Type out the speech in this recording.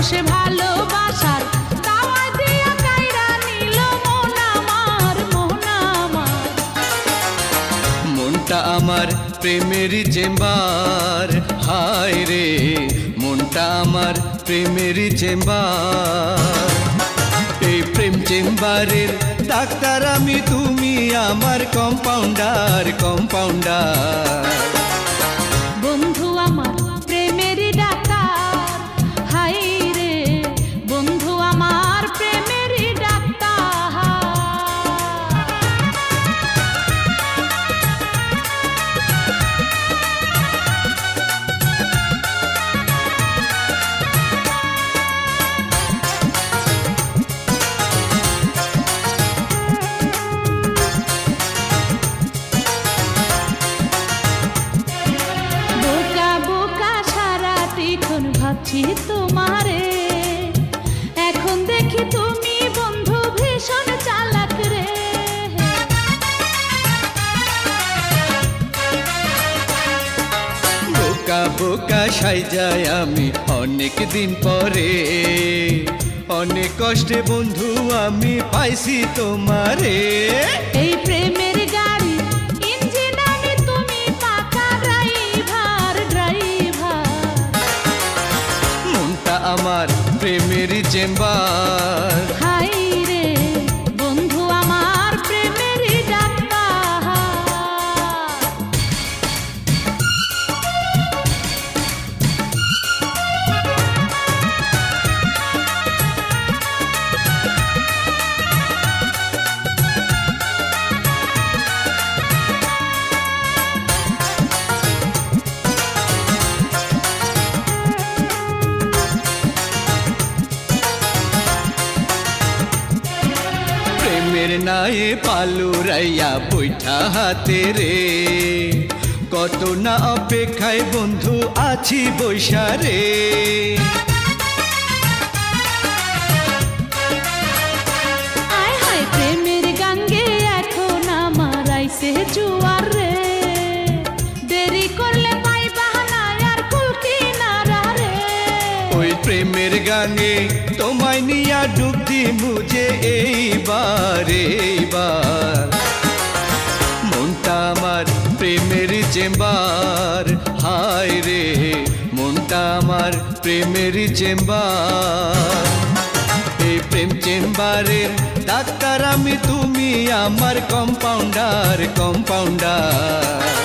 সে ভালোবাসার দাওয়া দিয়া কাইরা নিল মন আমার, মন আমার। মনটা আমার প্রেমেরই চেম্বার, হায় রে মনটা আমার প্রেমেরই চেম্বার। এই প্রেম চেম্বারের ডাক্তার আমি, তুমি আমার কম্পাউন্ডার, কম্পাউন্ডার। বন্ধু আমার প্রেমেরই ডাক্তার, হাই রে বন্ধু আমার প্রেমেরই ডাক্তার। ভাবছি তোমারে, এখন দেখি তুমি বন্ধু ভীষণ চালাক রে। বোকা বোকা সাইজায় আমি অনেক দিন পরে, অনেক কষ্টে বন্ধু আমি পাইছি তোমারে। এই প্রেমের গাড়ি ইঞ্জিন আমি, তুমি পাকা ড্রাইভার, ড্রাইভার। মনটা আমার প্রেমেরই চেম্বার, হাই রে বন্ধু আমার প্রেমেরই ডাক্তার। প্রেমের নায়ে পালুরাইয়া বৈঠা হাতে রে, কত না অপেক্ষায় বন্ধু আছি বৈশা রে। আয় হায় প্রেমের গাঙ্গে এখন আমার আইছে জুয়ার রে, দেরি করলে পাইবা না আর কুল কিনারা রে। ওই প্রেমের গানে তোমায় নিয়া ডুব দি মুঝে এইবার, এইবার। মনটা আমার প্রেমের চেম্বার, হায় রে মনটা আমার প্রেমের চেম্বার। এই প্রেম চেম্বারের ডাক্তার আমি, তুমি আমার কম্পাউন্ডার, কম্পাউন্ডার।